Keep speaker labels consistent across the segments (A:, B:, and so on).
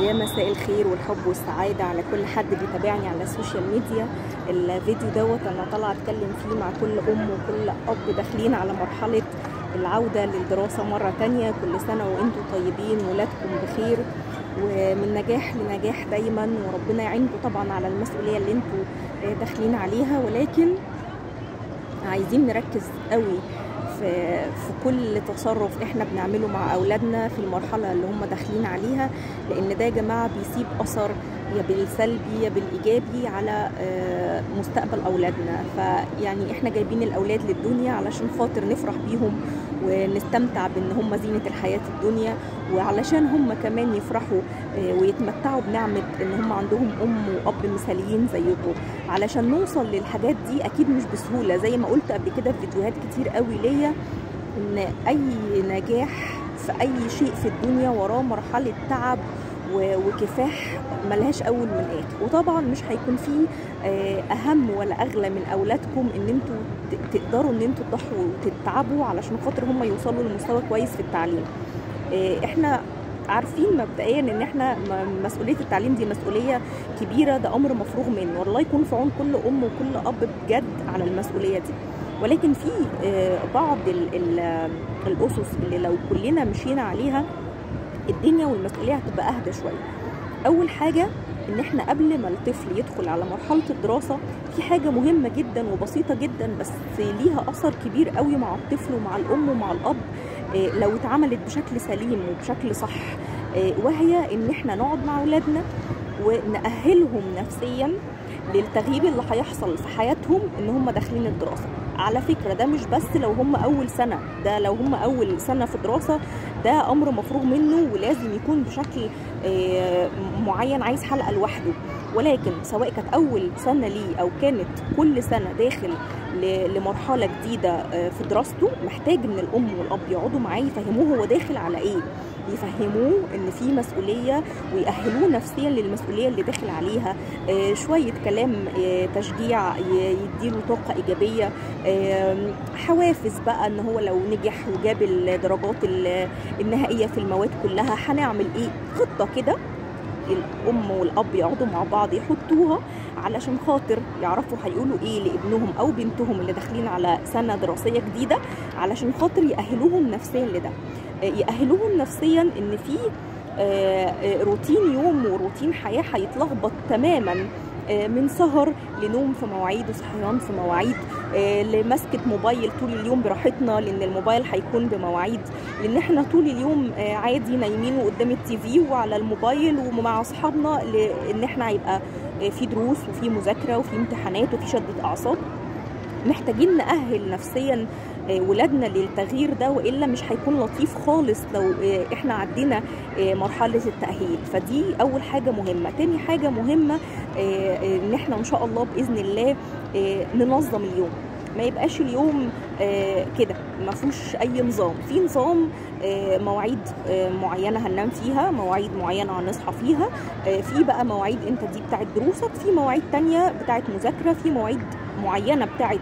A: يا مساء الخير والحب والسعادة على كل حد بيتابعني على السوشيال ميديا. الفيديو دوت أنا طالعة أتكلم فيه مع كل أم وكل أب داخلين على مرحلة العودة للدراسة مرة تانية. كل سنة وأنتم طيبين، ولادكم بخير ومن نجاح لنجاح دايما، وربنا يعينكم طبعا على المسؤولية اللي أنتم داخلين عليها. ولكن عايزين نركز قوي في كل تصرف احنا بنعمله مع اولادنا في المرحله اللي هم داخلين عليها، لان ده يا جماعه بيسيب اثر يا بالسلبي يا بالايجابي على مستقبل اولادنا. فيعني احنا جايبين الاولاد للدنيا علشان خاطر نفرح بيهم ونستمتع بان هم زينه الحياه الدنيا، وعلشان هم كمان يفرحوا ويتمتعوا بنعمه ان هم عندهم ام واب مثاليين زيكم. علشان نوصل للحاجات دي اكيد مش بسهوله، زي ما قلت قبل كده في فيديوهات كتير قوي ليا، ان اي نجاح في اي شيء في الدنيا وراه مرحله تعب وكفاح ملهاش اول من اخر. وطبعا مش هيكون فيه اهم ولا اغلى من اولادكم ان انتوا تقدروا ان انتوا تضحوا وتتعبوا علشان خاطر هم يوصلوا لمستوى كويس في التعليم. احنا عارفين مبدئيا ان احنا مسؤوليه التعليم دي مسؤوليه كبيره، ده امر مفروغ منه، والله يكون في عون كل ام وكل اب بجد على المسؤوليه دي. ولكن في بعض الاسس اللي لو كلنا مشينا عليها الدنيا والمسؤوليه هتبقى اهدى شويه. اول حاجه ان احنا قبل ما الطفل يدخل على مرحله الدراسه في حاجه مهمه جدا وبسيطه جدا بس ليها اثر كبير قوي مع الطفل ومع الام ومع الاب لو اتعملت بشكل سليم وبشكل صح، وهي ان احنا نقعد مع اولادنا ونأهلهم نفسيا للتغيير اللي هيحصل في حياتهم ان هم داخلين الدراسه. على فكره ده مش بس لو هم اول سنه، ده لو هم اول سنه في دراسه ده امر مفروغ منه ولازم يكون بشكل معين، عايز حلقه لوحده. ولكن سواء كانت اول سنه ليه او كانت كل سنه داخل لمرحله جديده في دراسته، محتاج ان الام والاب يقعدوا معاه يفهموه هو داخل على ايه، يفهموه ان في مسؤوليه ويأهلوه نفسيا للمسؤوليه اللي داخل عليها. شويه كلام تشجيع يديله طاقه ايجابيه، حوافز بقى ان هو لو نجح وجاب الدرجات النهائيه في المواد كلها هنعمل ايه، خطه كده الام والاب يقعدوا مع بعض يحطوها علشان خاطر يعرفوا هيقولوا ايه لابنهم او بنتهم اللي داخلين على سنه دراسيه جديده، علشان خاطر يأهلوهم نفسيا لده. يأهلوهم نفسيا ان في روتين يوم وروتين حياه هيتلخبط تماما، من سهر لنوم في مواعيد وصحيان في مواعيد، لمسكة موبايل طول اليوم براحتنا لان الموبايل هيكون بمواعيد، لان احنا طول اليوم عادي نايمين قدام التي في وعلى الموبايل ومع اصحابنا، لان احنا هيبقى في دروس وفي مذاكره وفي امتحانات وفي شده اعصاب. محتاجين نأهل نفسيا ولادنا للتغيير ده، والا مش هيكون لطيف خالص لو احنا عدينا مرحله التأهيل. فدي اول حاجه مهمه. تاني حاجه مهمه ان احنا ان شاء الله باذن الله ننظم اليوم، ما يبقاش اليوم كده ما فيهوش اي نظام. في نظام مواعيد معينه هننام فيها، مواعيد معينه هنصحى فيها، في بقى مواعيد انت دي بتاعت دروسك، في مواعيد تانية بتاعت مذاكره، في مواعيد معينه بتاعت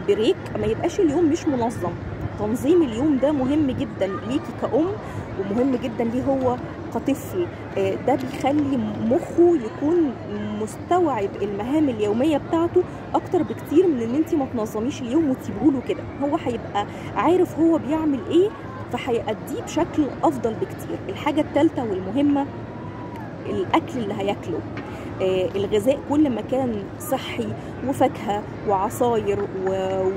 A: بريك. ما يبقاش اليوم مش منظم. تنظيم اليوم ده مهم جدا ليكي كأم ومهم جدا ليه هو كطفل. ده بيخلي مخه يكون مستوعب المهام اليوميه بتاعته اكتر بكتير من ان انت ما تنظميش اليوم وتسيبه له كده. هو هيبقى عارف هو بيعمل ايه فهيأديه بشكل افضل بكتير. الحاجه الثالثه والمهمه الاكل اللي هياكله. الغذاء كل ما كان صحي وفاكهه وعصاير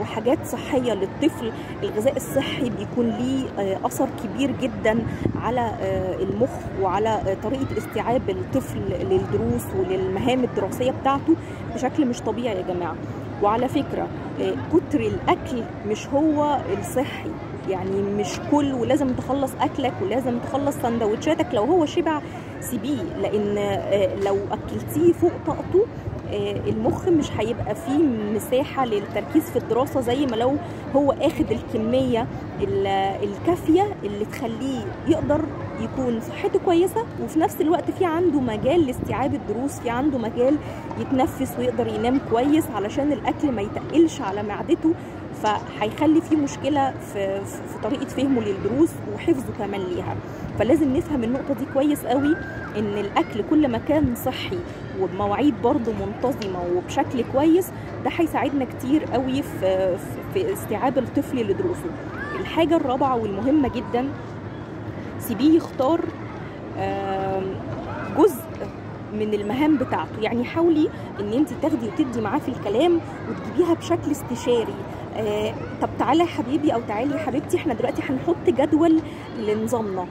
A: وحاجات صحيه للطفل، الغذاء الصحي بيكون ليه اثر كبير جدا على المخ وعلى طريقه استيعاب الطفل للدروس وللمهام الدراسيه بتاعته بشكل مش طبيعي يا جماعه. وعلى فكره كتر الاكل مش هو الصحي، يعني مش كل ولازم تخلص اكلك ولازم تخلص سندوتشاتك. لو هو شبع سيبيه، لان لو اكلتيه فوق طاقته المخ مش هيبقى فيه مساحه للتركيز في الدراسه زي ما لو هو اخد الكميه الكافيه اللي تخليه يقدر يكون صحته كويسه، وفي نفس الوقت في عنده مجال لاستيعاب الدروس، في عنده مجال يتنفس ويقدر ينام كويس علشان الاكل ما يتقلش على معدته فهيخلي فيه مشكله في طريقه فهمه للدروس وحفظه كمان ليها. فلازم نفهم النقطه دي كويس قوي، ان الاكل كل ما كان صحي وبمواعيد برضه منتظمه وبشكل كويس ده هيساعدنا كتير قوي في استيعاب الطفل لدروسه. الحاجه الرابعه والمهمه جدا، سيبيه يختار جزء من المهام بتاعته. يعني حاولي ان انت تاخدي وتدي معاه في الكلام وتجيبيها بشكل استشاري. طب تعالى يا حبيبي او تعالي يا حبيبتي، احنا دلوقتي هنحط جدول لنظامنا.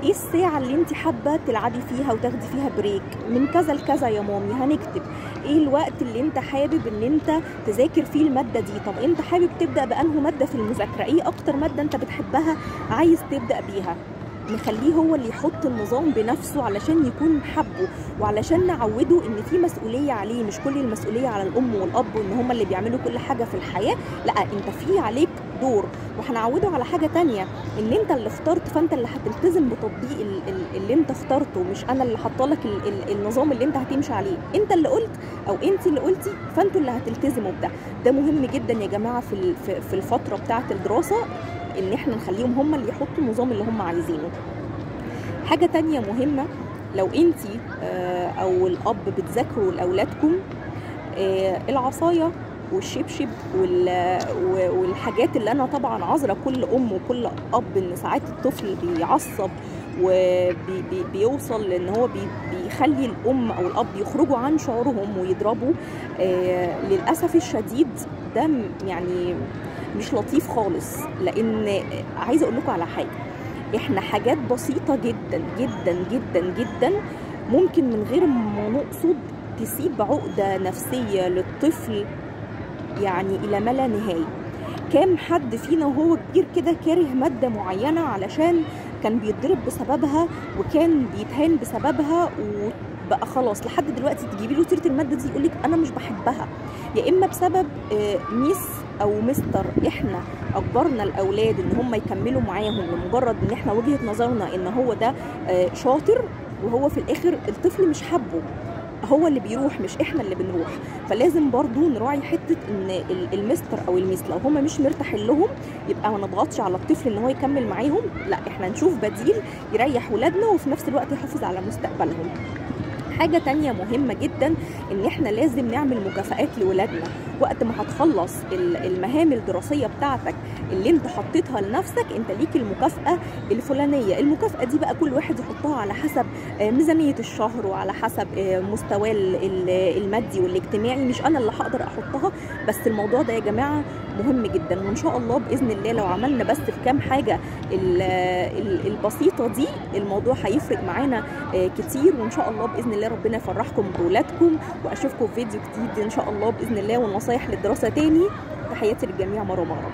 A: ايه الساعة اللي انت حابة تلعبي فيها وتاخدي فيها بريك من كذا لكذا يا مامي؟ هنكتب. ايه الوقت اللي انت حابب ان انت تذاكر فيه المادة دي؟ طب انت حابب تبدأ بأنه مادة في المذاكرة؟ ايه اكتر مادة انت بتحبها عايز تبدأ بيها؟ نخليه هو اللي يحط النظام بنفسه علشان يكون حبه، وعلشان نعوده ان في مسؤوليه عليه، مش كل المسؤوليه على الام والاب وان هم اللي بيعملوا كل حاجه في الحياه. لا، انت في عليك دور. وهنعوده على حاجه تانية، ان انت اللي اخترت فانت اللي هتلتزم بتطبيق اللي انت اخترته، مش انا اللي حاطه لك النظام اللي انت هتمشي عليه. انت اللي قلت او انت اللي قلتي، فانتوا اللي هتلتزموا بده. ده مهم جدا يا جماعه في الفتره بتاعه الدراسه، ان احنا نخليهم هم اللي يحطوا النظام اللي هم عايزينه. حاجة تانية مهمة، لو انتي او الاب بتذاكروا لاولادكم، العصاية والشبشب والحاجات اللي انا طبعا عذرة كل ام وكل اب ان ساعات الطفل بيعصب وبيوصل لان هو بيخلي الام او الاب يخرجوا عن شعورهم ويضربوا. للاسف الشديد ده يعني مش لطيف خالص. لان عايزه اقول لكم على حاجه، احنا حاجات بسيطه جدا جدا جدا جدا ممكن من غير ما نقصد تسيب عقده نفسيه للطفل يعني الى ما لا نهايه. كام حد فينا وهو كبير كده كاره ماده معينه علشان كان بيتضرب بسببها وكان بيتهان بسببها، وبقى خلاص لحد دلوقتي تجيبي له سيره الماده دي يقول لك انا مش بحبها. يا اما بسبب ميس او مستر احنا اجبرنا الاولاد ان هم يكملوا معاهم لمجرد ان احنا وجهه نظرنا ان هو ده شاطر، وهو في الاخر الطفل مش حبه، هو اللي بيروح مش احنا اللي بنروح. فلازم برضو نراعي حته ان المستر او الميس لو هم مش مرتاحين لهم يبقى ما نضغطش على الطفل ان هو يكمل معاهم، لا احنا نشوف بديل يريح ولادنا وفي نفس الوقت يحافظ على مستقبلهم. حاجة تانية مهمة جدا، ان احنا لازم نعمل مكافآت لولادنا. وقت ما هتخلص المهام الدراسية بتاعتك اللي انت حطيتها لنفسك، انت ليك المكافأة الفلانية. المكافأة دي بقى كل واحد يحطها على حسب ميزانية الشهر وعلى حسب مستواه المادي والاجتماعي، مش انا اللي هقدر احطها. بس الموضوع ده يا جماعة مهم جدا، وان شاء الله باذن الله لو عملنا بس في كام حاجة البسيطة دي الموضوع هيفرق معانا كتير. وان شاء الله باذن الله ربنا يفرحكم بولادكم، واشوفكم في فيديو جديد ان شاء الله باذن الله ونصايح للدراسه تاني. تحياتي للجميع مره.